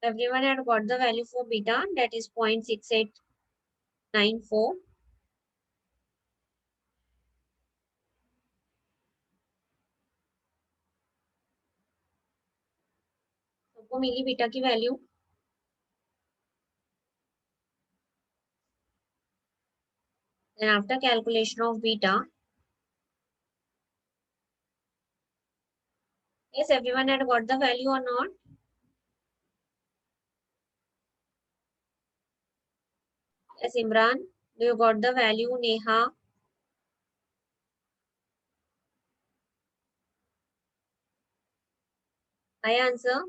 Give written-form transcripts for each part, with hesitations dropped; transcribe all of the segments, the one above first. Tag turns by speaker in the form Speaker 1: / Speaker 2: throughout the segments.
Speaker 1: Everyone had got the value for beta, that is 0.6894. सबको मिली beta की value? Then after calculation of beta, yes, everyone had got the value or not? Yes, Imran, do you got the value? Neha? I answer.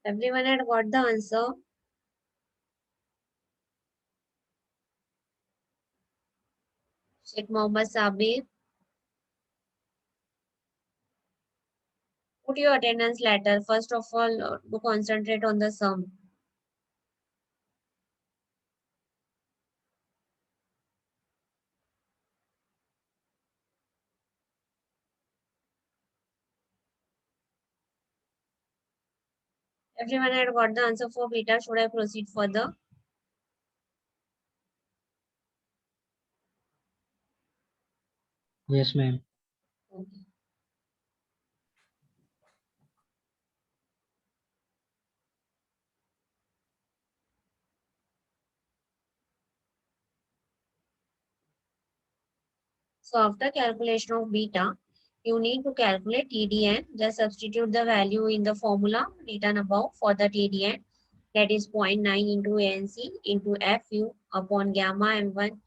Speaker 1: Everyone had got the answer. Sheikh Mohammed Sabir, put your attendance letter. First of all, to concentrate on the sum. Everyone had got the answer for beta. Should I proceed further?
Speaker 2: Yes, ma'am.
Speaker 1: Okay. So after calculation of beta, you need to calculate TDN. Just substitute the value in the formula written above for the TDN. That is 0.9 into ANC into FU upon gamma M1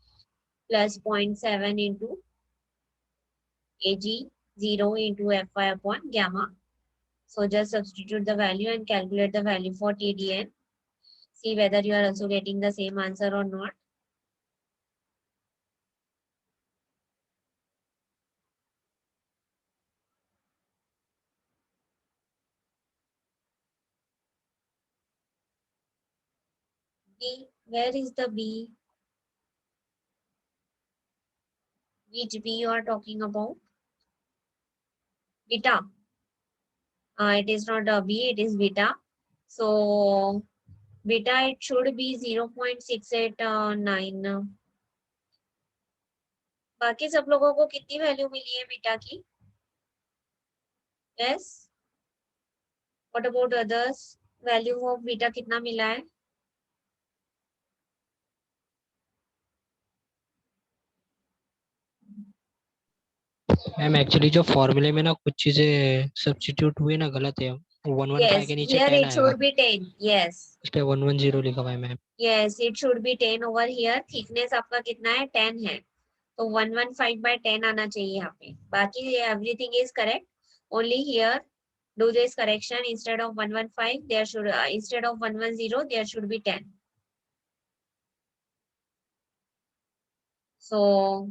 Speaker 1: plus 0.7 into AG 0 into Fy upon gamma. So just substitute the value and calculate the value for TDN. See whether you are also getting the same answer or not. B, where is the B? Which B you are talking about? Beta. It is not a B, it is beta. So beta, it should be 0.689. बाकी सब लोगों को कितनी value मिली है beta की? Yes, what about others? Value of beta कितना मिला है?
Speaker 2: मैम एक्चुअली जो फॉर्मूले में ना कुछ चीजें सब्स्टिट्यूट हुई ना गलत है। 115
Speaker 1: Yes,
Speaker 2: के नीचे
Speaker 1: here
Speaker 2: 10
Speaker 1: it
Speaker 2: आएगा,
Speaker 1: should be 10. Yes.
Speaker 2: इस पे 110 लिखा हुआ है ma'am.
Speaker 1: Yes, it should be 10 over here. Thickness आपका कितना है? 10 है. तो 115 by 10 आना चाहिए यहाँ पे. बाकी everything is correct. Only here, do this correction. Instead of 115, there should instead of 110, there should be 10. So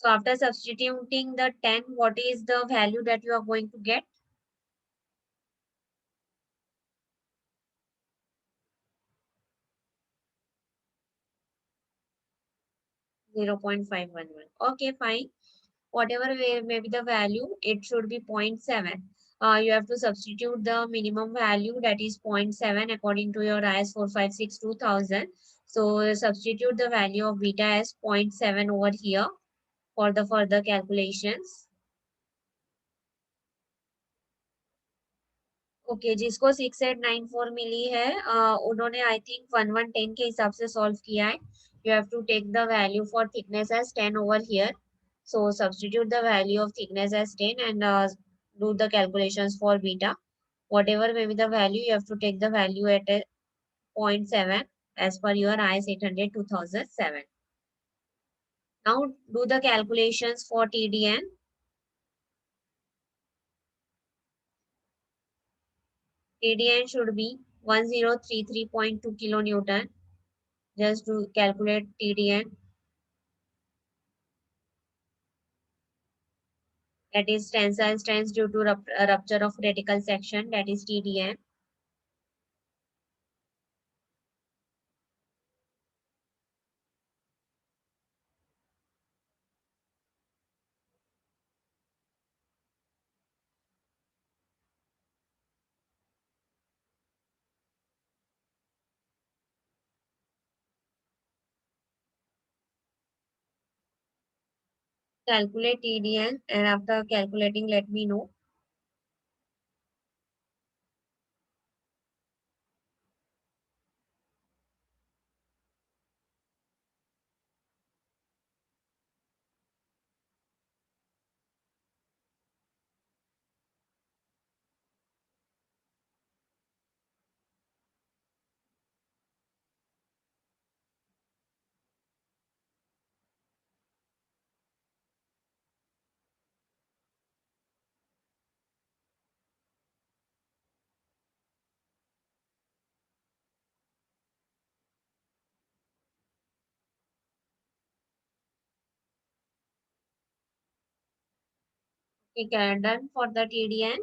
Speaker 1: after substituting the 10, what is the value that you are going to get? 0.511. Okay, fine. Whatever may be the value, it should be 0.7. You have to substitute the minimum value, that is 0.7 according to your IS 456 2000. So substitute the value of beta as 0.7 over here for the further calculations. Okay जिसको 6894 मिली है उन्होंने I think 1110 के हिसाब से solve किया है. You have to take the value for thickness as 10 over here. So substitute the value of thickness as 10 and do the calculations for beta. Whatever may be the value, you have to take the value at a 0.7 as per your IS 800 2007. Now do the calculations for TDN. TDN should be 1033.2 kilonewton. Just to calculate TDN. That is tensile strength due to rupture of radical section, that is TDN. Calculate TDN and after calculating, let me know. Okay, done for the TDN.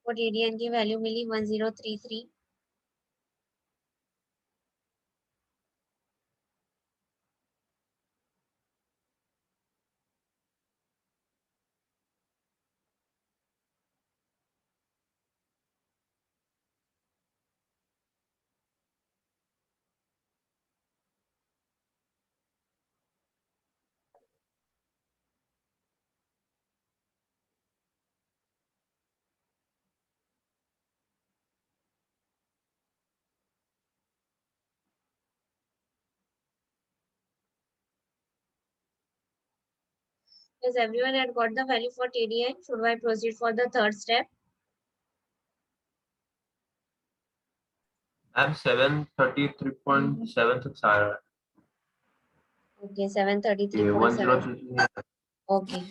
Speaker 1: For TDN की value milli 1033. Yes, everyone had got the value for TDN. Should I proceed for the third step?
Speaker 3: I'm 733.76 आ रहा है.
Speaker 1: Okay,
Speaker 3: ये
Speaker 1: 733.7.
Speaker 3: 1033
Speaker 1: Okay.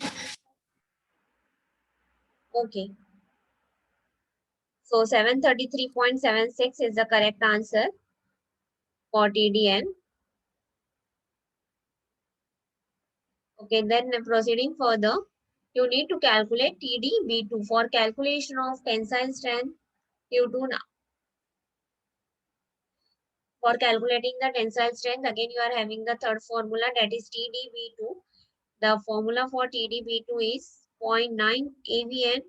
Speaker 1: Okay. So 733.76 is the correct answer for TDN. Okay, then proceeding further, you need to calculate TDB2 for calculation of tensile strength. You do for calculating the tensile strength, again you are having the third formula, that is TDB2. The formula for TDB2 is 0.9 AVN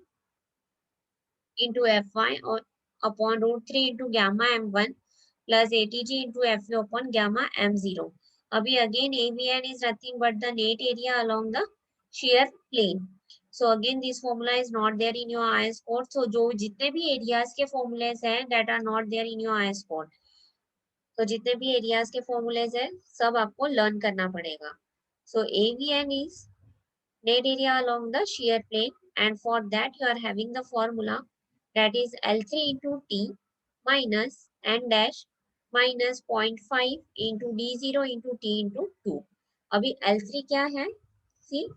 Speaker 1: into Fy or upon root 3 into gamma m1 plus ATG into Fu upon gamma m0. Abhi again AVN is nothing but the net area along the shear plane. So again this formula is not there in your IS code. So जो जितने भी areas के formulas हैं that are not there in your IS code. तो जितने भी areas के formulas हैं सब आपको learn करना पड़ेगा. So AVN is net area along the shear plane, and for that you are having the formula, that is L3 into T minus N dash minus 0.5 into D0 into T into 2. अभी L3 क्या है? See,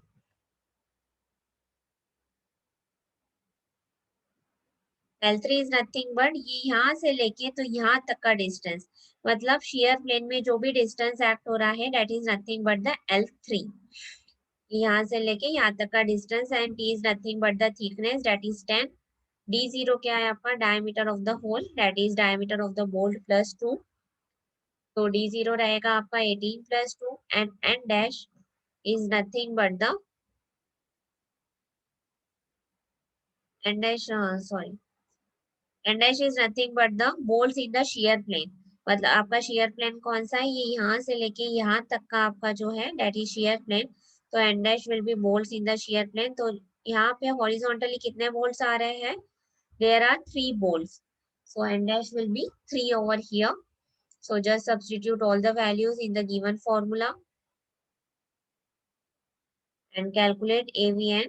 Speaker 1: L3 is nothing but ये यहाँ से लेके तो यहाँ तक का डिस्टेंस, मतलब शेयर प्लेन में जो भी डिस्टेंस एक्ट हो रहा है that is nothing but the L3. यहाँ से लेके यहाँ तक का distance and T is nothing but the thickness, that is 10. D0 क्या है आपका? Diameter of the hole, that is diameter of the bolt plus 2. तो D0 रहेगा आपका 18 प्लस 2 and N dash is nothing but the N dash sorry N dash is nothing but the bolts in the shear plane. मतलब आपका shear plane कौन सा है? ये यहाँ से लेके यहाँ तक का आपका जो है दैट इज shear प्लेन. तो N dash will be bolts in the shear plane. तो यहाँ पे हॉरिजॉन्टली कितने बोल्ट्स आ रहे हैं? There are 3 bolts. So N dash will be 3 over here. So just substitute all the values in the given formula and calculate AVN.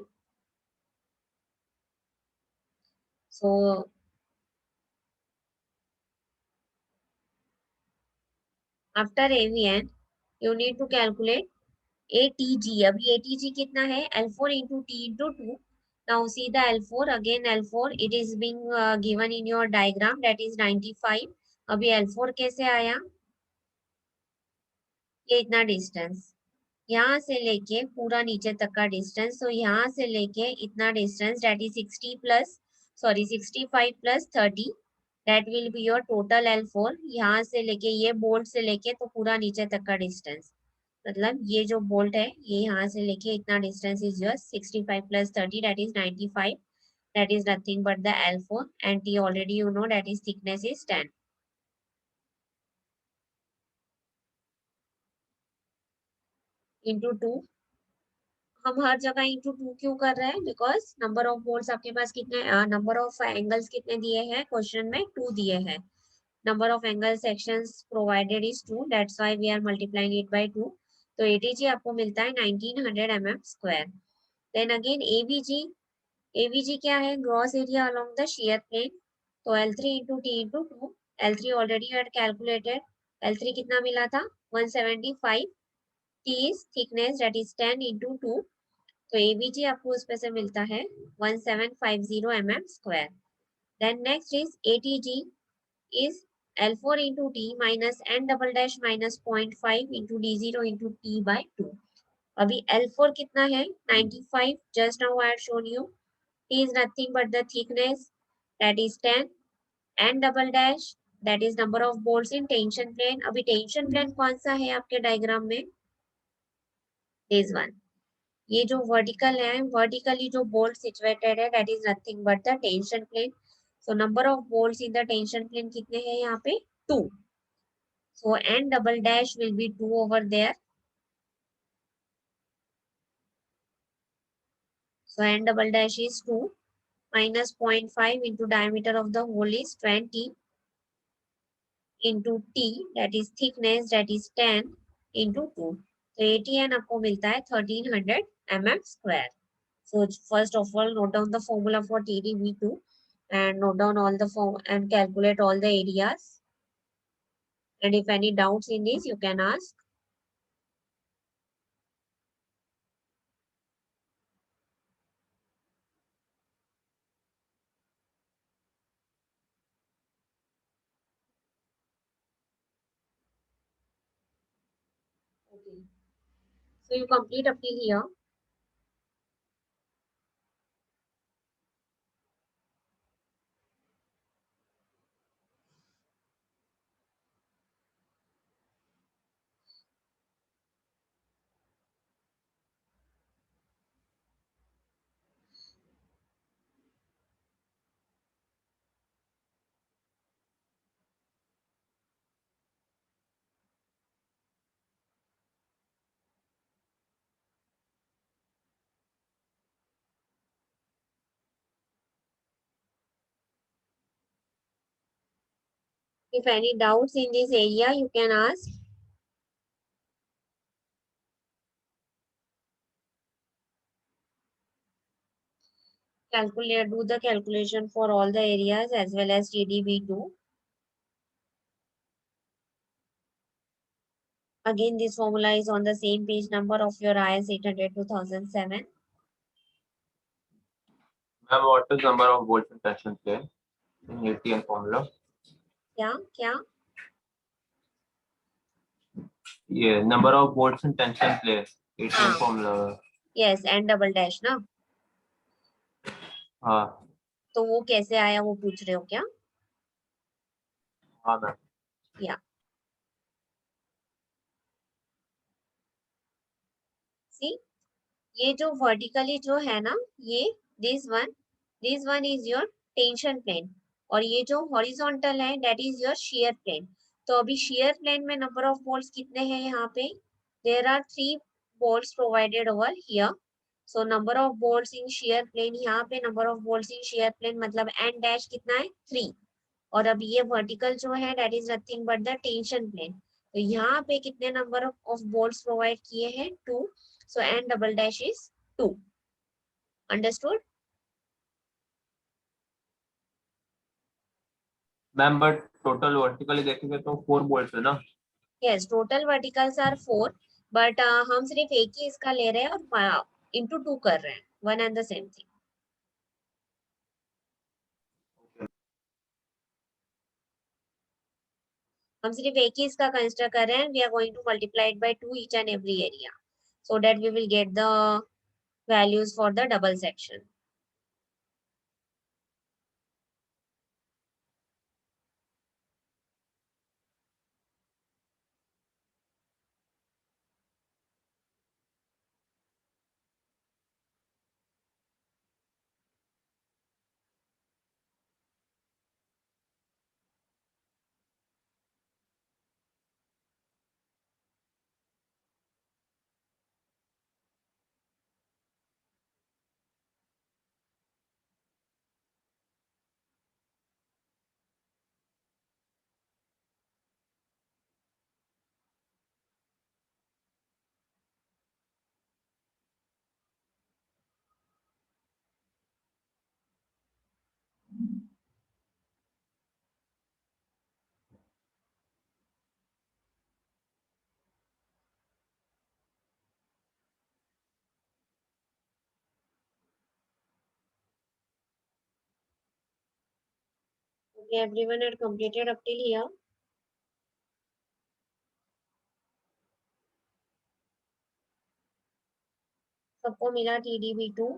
Speaker 1: So after AVN, you need to calculate ATG. अभी ATG कितना है? L4 into T into 2. Now see the L4, again L4, it is being given in your diagram, that is 95. अभी L4 कैसे आया? ये इतना distance, यहाँ से लेके पूरा नीचे तक का डिस्टेंस. तो यहाँ से लेके इतना distance, that is 60 plus 65 plus 30, that will be your total L4. यहाँ से लेके ये बोल्ट से लेके तो पूरा नीचे तक का डिस्टेंस, मतलब ये जो बोल्ट है ये यहाँ से लेके इतना distance is your 65 plus 30, that is 95. That is nothing but the L4 and T already you know, that is thickness is 10. Into two. हम हर जगह इंटू टू क्यों कर रहे हैं? बिकॉज नंबर ऑफ बोल्ट्स आपके पास कितने, नंबर ऑफ एंगल्स कितने दिए हैं क्वेश्चन में? टू दिए हैं। Number of angle sections provided is two, that's why we are multiplying it by two. तो एटीजी आपको मिलता है 1900 mm square. Then again AVG, AVG क्या है? Gross area along the shear plane. तो L3 into T into two, L3 already had calculated, L3 कितना मिला था? 175। T is thickness, that is 10 into 2, तो ABG आपको उसमें से मिलता है 1750 mm square. Then next is ATG is L4 into T minus N double dash minus 0.5 into D0 into T by 2. अभी L4 कितना है? 95. Just now I had shown you. T is nothing but the thickness, that is 10. N double dash, that is number of bolts in tension plane. अभी tension plane कौन सा है आपके diagram में? This one. ये जो वर्टिकल है, vertically जो बोल्ट सिचुएटेड है, that is nothing but the tension plane. So number of bolts in the tension plane कितने हैं यहाँ पे? Two. So N double dash will be two over there. So N double dash is two minus 0.5 into diameter of the hole is 20 into t, that is thickness, that is 10 into 2. तो ATN आपको मिलता है 1300 mm square. So first of all, note down the formula for TdV2 and note down all the form and calculate all the areas. And if any doubts in this, you can ask. Okay. So you complete up till here. If any doubts in this area, you can ask. Calculate, do the calculation for all the areas as well as TdV2. Again, this formula is on the same page number of your IS 800 2007.
Speaker 3: Ma'am, what is number of volts in tension plane in ATN formula?
Speaker 1: क्या?
Speaker 3: Yeah, number of volts in tension plane ATN formula.
Speaker 1: Yes, and double dash ना?
Speaker 3: हाँ
Speaker 1: तो वो कैसे आया वो पूछ रहे हो क्या?
Speaker 3: हाँ मैम.
Speaker 1: या सी, ये जो वर्टिकली जो है ना, ये this one is your tension plane, और ये जो हॉरिजॉन्टल है that is your shear plane. तो अभी शेयर प्लेन में नंबर ऑफ बोल्ट्स कितने हैं यहाँ पे? There are 3 bolts provided over here. So number of bolts in shear plane, यहाँ पे number of bolts in shear plane मतलब एन डैश कितना है? 3। और अभी ये वर्टिकल जो है that is nothing but the tension plane. तो यहाँ पे कितने नंबर ऑफ बोल्ट्स प्रोवाइड किए हैं? 2। So N double dash is 2। Understood?
Speaker 3: Ma'am but total vertically देखेंगे तो 4 बोल्ट्स है ना.
Speaker 1: Yes, total verticals are 4, but हम सिर्फ एक ही इसका ले रहे हैं और इंटू 2 कर रहे हैं, one and the same thing. हम सिर्फ एक ही इसका कंसिडर कर रहे हैं। We are going to multiply it by 2 each and every area, so that we will get the values for the double section. Okay, everyone had completed up till here. सबको मिला TDB2.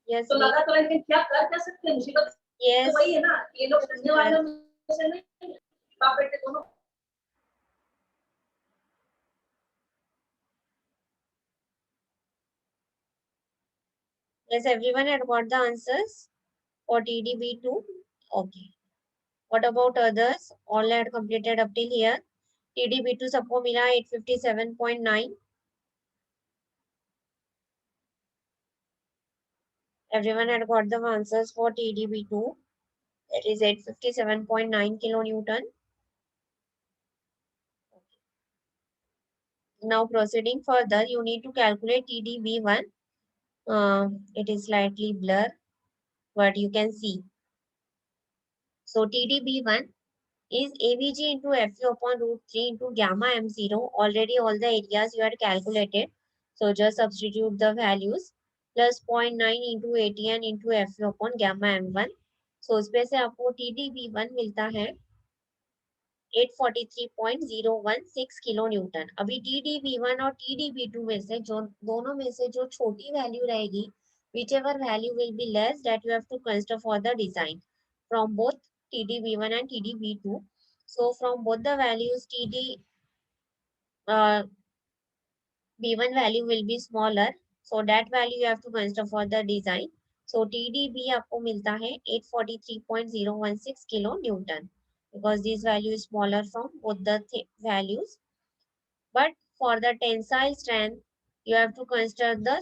Speaker 1: Yes.
Speaker 4: तो लगा तो लेकिन क्या कर सकते हैं मुसीबत
Speaker 1: Yes.
Speaker 4: तो वही है ना ये लोग समझने वाले में से नहीं बाप बेटे दोनों
Speaker 1: Yes, everyone had got the answers for TDB2. Okay. What about others? All had completed up till here. TDB2 सबको मिला 857.9. Everyone had got the answers for TDB2. That is 857.9 kilonewton. Now proceeding further, you need to calculate TDB1. It is slightly blur, but you can see. So TDB1 is AVG into FU upon root 3 into gamma M0. Already all the areas you had calculated. So just substitute the values. Plus 0.9 into ATN into FU upon gamma M1. So उसमें से आपको TDB1 मिलता है 843.016 kilo Newton. अभी TDB1 और TDB2 में से जो दोनों में से जो छोटी वैल्यू रहेगी, whichever value will be less, that you have to consider for the design from both TDB1 and TDB2. So from both the values, B1 value will be smaller. So that value you have to consider for the design. So TDB आपको मिलता है 843.016 kilo Newton because this value is smaller from both the values. But for the tensile strength, you have to consider the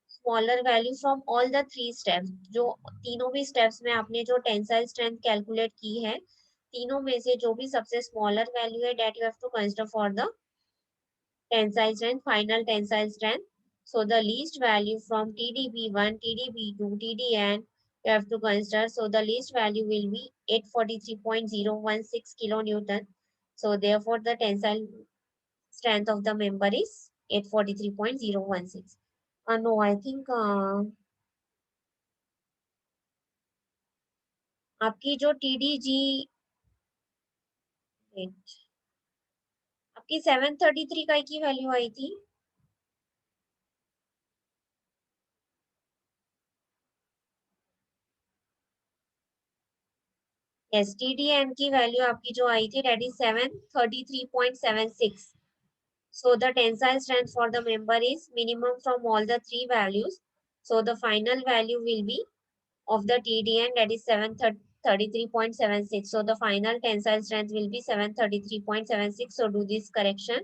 Speaker 1: smaller value from all the three steps. जो तीनों भी steps में आपने जो tensile strength calculate की है, तीनों में से जो भी सबसे smaller value है, that you have to consider for the tensile strength, final tensile strength. So the least value from TDB1, TDB2, TDN, you have to consider. So the least value will be 843.016 kilonewton. So therefore the tensile strength of the member is 843.016. No, I think आपकी जो TDG आपकी 733 का की value आई थी. Yes, TDN की value आपकी जो आई थी that is 733.76. So the tensile strength for the member is minimum from all the three values. So the final value will be of the TDN, that is 733.76. So the final tensile strength will be 733.76. So do this correction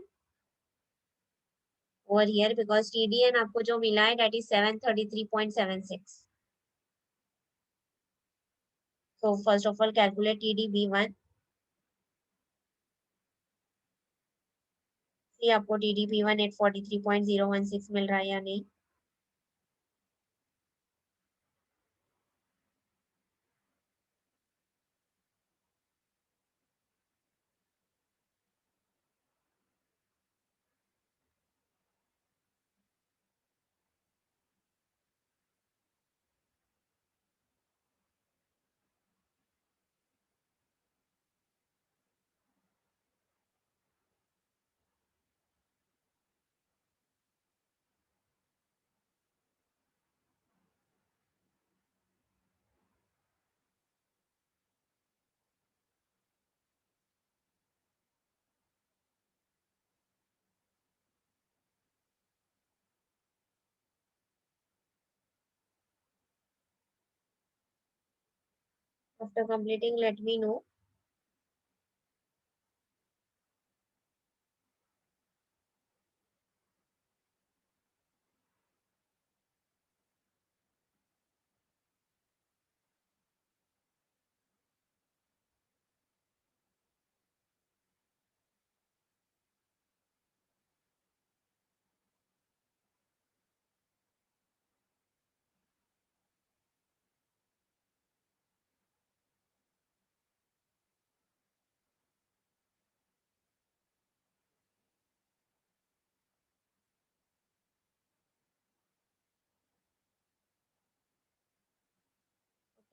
Speaker 1: over here because TDN आपको जो मिला है that is 733.76. So first of all calculate TDB1. See आपको TDB1 843.016 मिल रहा है या नहीं. After completing, let me know.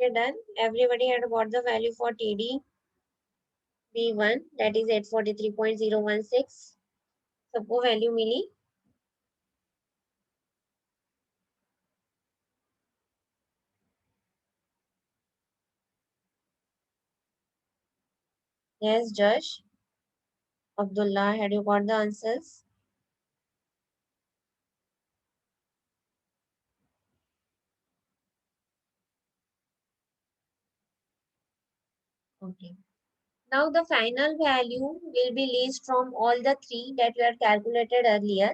Speaker 1: Okay, done. Everybody had got the value for TD B1, that is 843.016. सबको value milli? Yes, Josh. Abdullah, had you got the answers? Okay. Now the final value will be least from all the three that we had calculated earlier.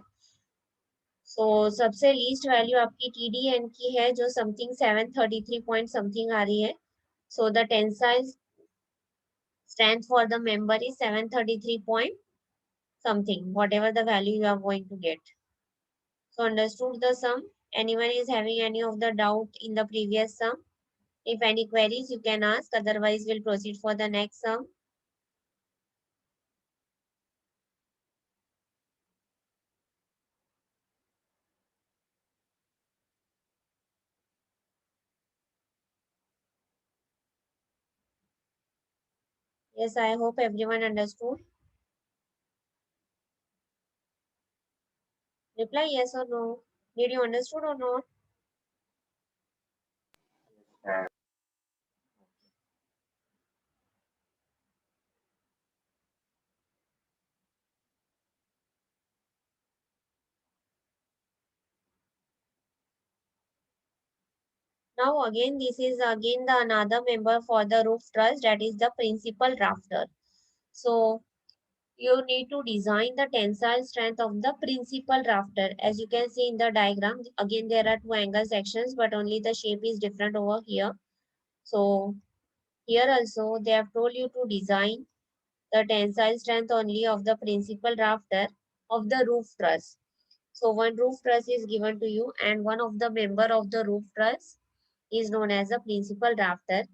Speaker 1: So सबसे least value आपकी TDN की है जो something 733 point something आ रही है. So the tensile strength for the member is 733 point something, whatever the value you are going to get. So understood the sum? Anyone is having any of the doubt in the previous sum? If any queries, you can ask. Otherwise, we'll proceed for the next sum. Yes, I hope everyone understood. Reply yes or no. Did you understood or not? Now again, this is again the another member for the roof truss, that is the principal rafter. So you need to design the tensile strength of the principal rafter. As you can see in the diagram, again there are two angle sections, but only the shape is different over here. So here also they have told you to design the tensile strength only of the principal rafter of the roof truss. So one roof truss is given to you and one of the member of the roof truss is known as the principal rafter.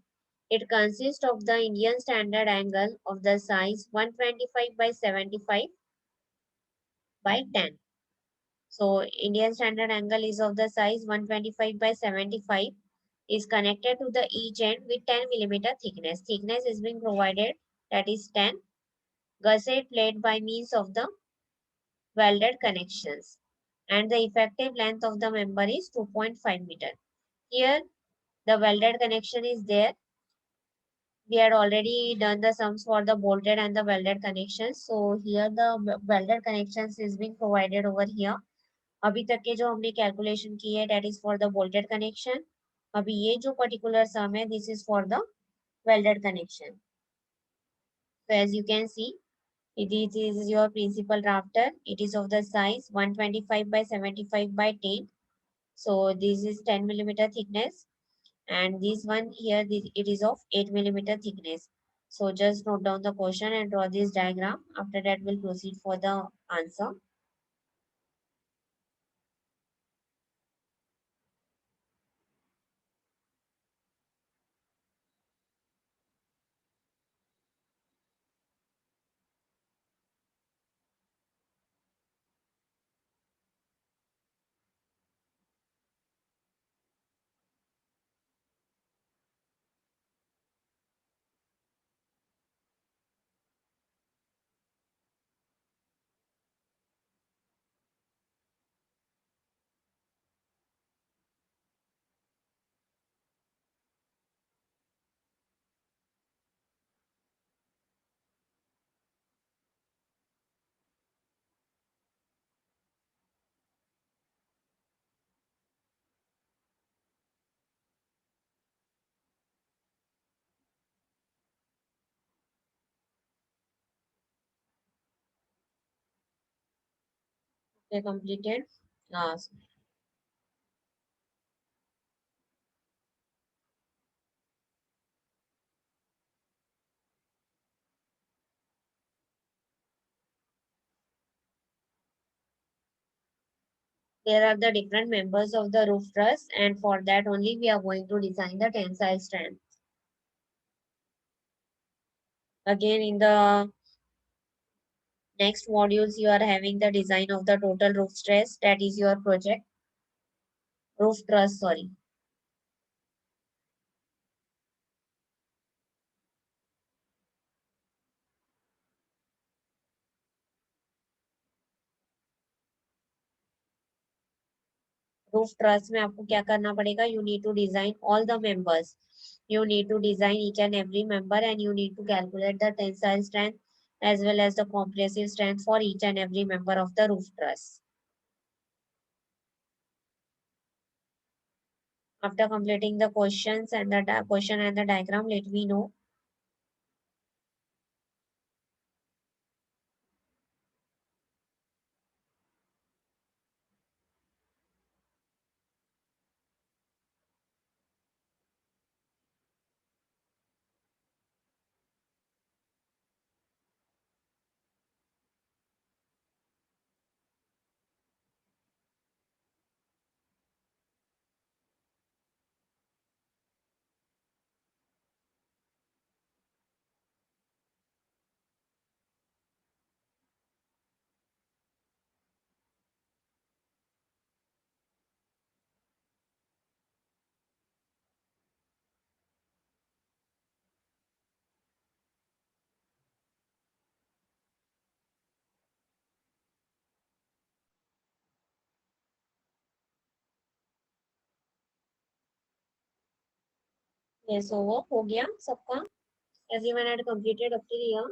Speaker 1: It consists of the Indian standard angle of the size 125 by 75 by 10. So Indian standard angle is of the size 125 by 75 is connected to the each end with 10 millimeter thickness. Thickness is being provided, that is 10. Gusset plate by means of the welded connections. And the effective length of the member is 2.5 meter. Here the welded connection is there. We had already done the sums for the bolted and the welded connections. So here the welded connections is being provided over here. अभी तक के जो हमने calculation की है that is for the bolted connection. अभी ये जो particular sum है this is for the welded connection. So as you can see, it is your principal rafter. It is of the size 125 by 75 by 10. So this is 10 millimeter thickness. And this one here, it is of 8 millimeter thickness. So just note down the question and draw this diagram. After that, we'll proceed for the answer. Okay, completed. Last. There are the different members of the roof truss, and for that only we are going to design the tensile strength. Again, in the next modules, you are having the design of the total roof stress. That is your project. Roof truss, sorry. Roof truss में आपको क्या करना पड़ेगा, you need to design all the members, you need to design each and every member, and you need to calculate the tensile strength as well as the compressive strength for each and every member of the roof truss. After completing the questions and the question and the diagram, let me know. Yes, over हो गया सबका? Everyone had completed up to here.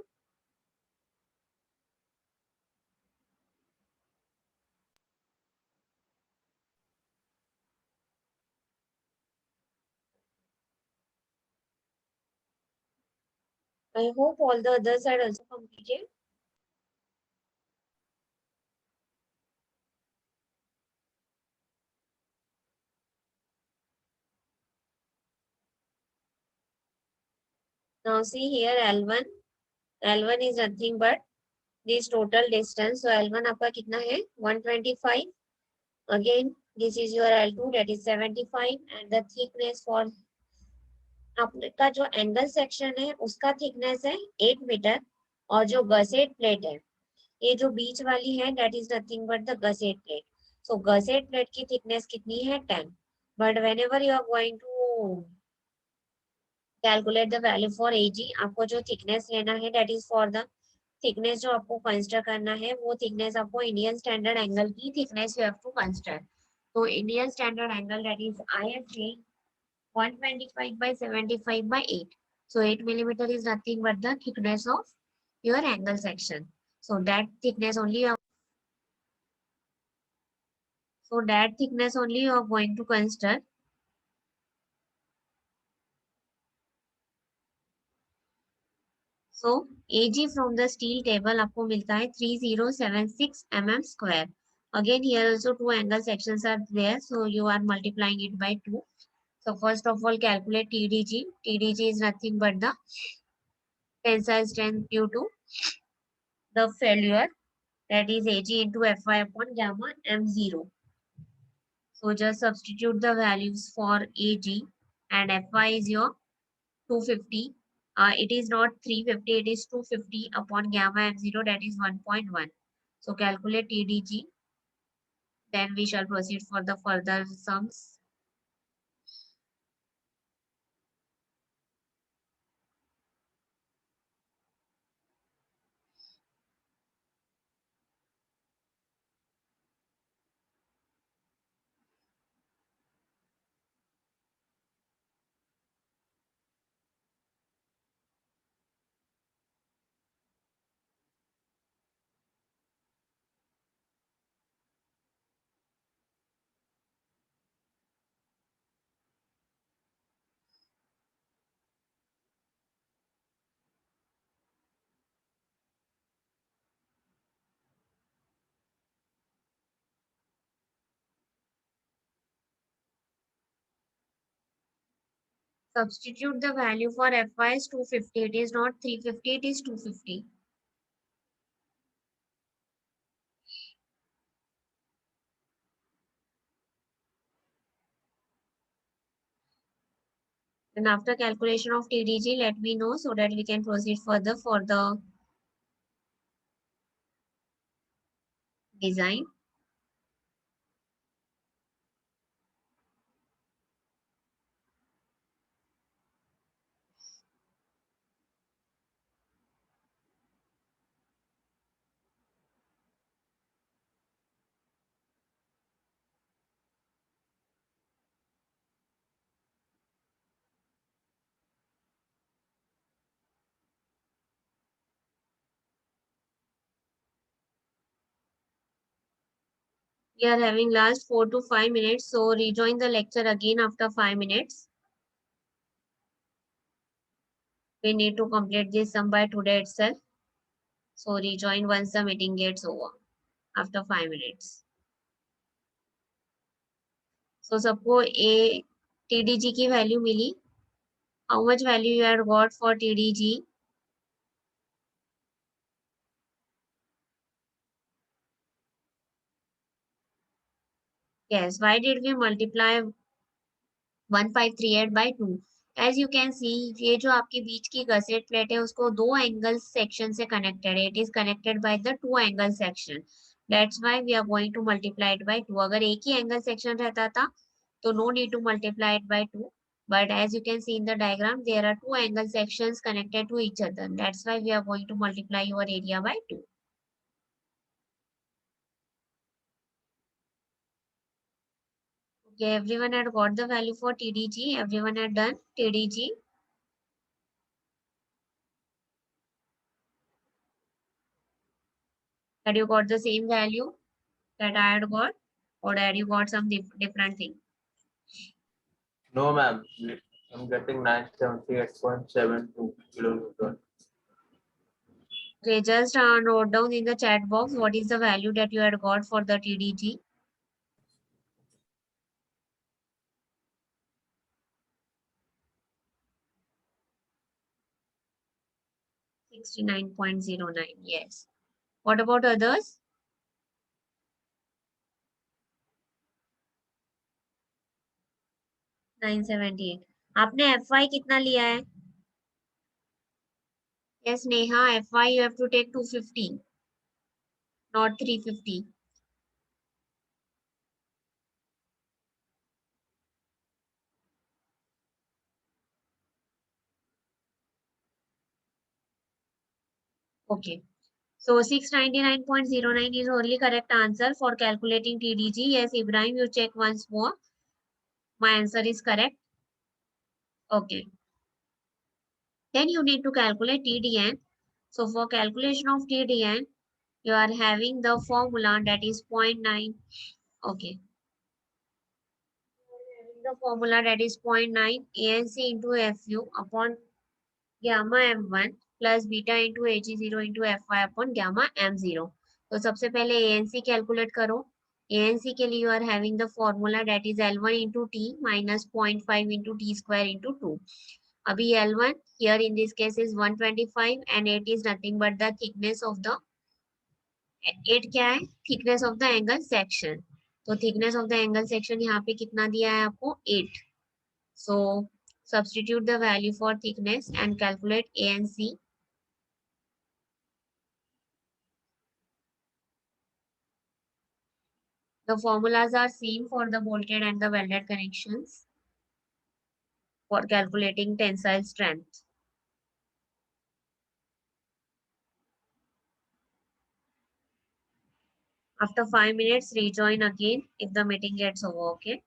Speaker 1: I hope all the others had also completed. Now see here L1. L1 is nothing but this total distance. So L1 आपका कितना है? 125. Again, this is your L2, that is 75, and the thickness for आपका जो angle section है उसका thickness है 8 metre, और जो गसेट प्लेट है ये जो बीच वाली है that is nothing but the gusset plate. So gusset plate की थिकनेस कितनी है 10. But whenever you are going to calculate the value for A G, आपको जो थिकनेस लेना है that is for the thickness जो आपको कंसिडर करना है वो थिकनेस आपको इंडियन स्टैंडर्ड एंगल की thickness you have to consider. तो Indian standard angle that is ISA 125 by 75 by 8. So 8 millimeter is nothing but the thickness of your angle section. So that thickness only you are going to consider. So AG from the steel table आपको मिलता है 3076 mm square. Again here also two angle sections are there, so you are multiplying it by 2. So first of all calculate TDG. TDG is nothing but the tensile strength due to the failure, that is AG into Fy upon gamma m0. So just substitute the values for AG, and Fy is your 250. It is not 350, it is 250 upon gamma m0, that is 1.1. So calculate TDG, then we shall proceed for the further sums. Substitute the value for Fy is 250. It is not 350, it is 250. And after calculation of TDG, let me know so that we can proceed further for the design. We are having last 4 to 5 minutes. So rejoin the lecture again after 5 minutes. We need to complete this sum by today itself. So rejoin once the meeting gets over after 5 minutes. So सबको A TDG की value milli. How much value you had got for TDG? Yes, why did we multiply 1538 by 2? As you can see, ये जो आपके बीच की gusset plate है उसको दो angle section से कनेक्टेड है. It is connected by the two angle section. That's why we are going to multiply it by 2. अगर एक ही एंगल सेक्शन रहता था तो no need to multiply it by 2. But as you can see in the diagram, there are two angle sections connected to each other. That's why we are going to multiply your area by 2. Okay, everyone had got the value for TDG. Everyone had done TDG. Had you got the same value that I had got, or had you got some different thing?
Speaker 3: No, ma'am. I'm getting 978.72 kilonewton.
Speaker 1: Okay, just note down in the chat box what is the value that you had got for the TDG. $69.09. Yes. What about others? 978. आपने FY कितना लिया है? Yes, Neha, FY you have to take 250, not 350. Okay. So 699.09 is only correct answer for calculating TDG. Yes, Ibrahim, you check once more. My answer is correct. Okay. Then you need to calculate TDN. So for calculation of TDN, you are having the formula that is 0.9. Okay. The formula that is 0.9 ANC into FU upon gamma M1 plus beta into Ag0 into Fy upon gamma M0. तो सबसे पहले ANC calculate करो. ANC के लिए you are having the formula that is L1 into T minus 0.5 into T square into 2. अभी L1 here in this case is 125 and 8 is nothing but the thickness of the 8 क्या है? Thickness of the angle section. तो thickness of the angle section यहाँ पे कितना दिया है आपको? 8. So substitute the value for thickness and calculate ANC. The formulas are same for the bolted and the welded connections for calculating tensile strength. After 5 minutes, rejoin again if the meeting gets over, okay?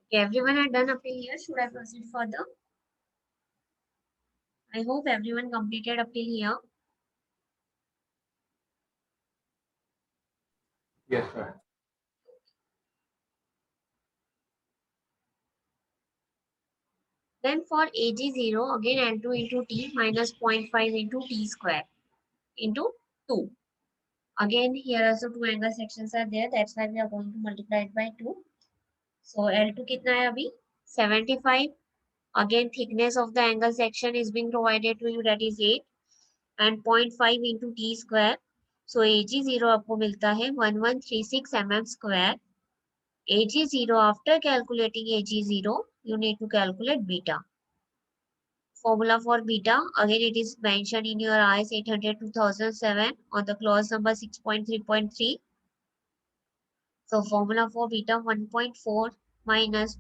Speaker 1: Okay, everyone had done up till here. Should I proceed further? I hope everyone completed up till here.
Speaker 3: Yes, ma'am.
Speaker 1: Then for Ag0, again L2 into T minus 0.5 into T square into 2. Again, here also two angle sections are there. That's why we are going to multiply it by 2. So L2 कितना है अभी? 75. Again, thickness of the angle section is being provided to you, that is 8. And 0.5 into T square. So Ag0 आपको मिलता है 1136 mm square. Ag0, after calculating Ag0, you need to calculate beta. Formula for beta, again it is mentioned in your IS 800-2007 on the clause number 6.3.3. So formula for beta 1.4 minus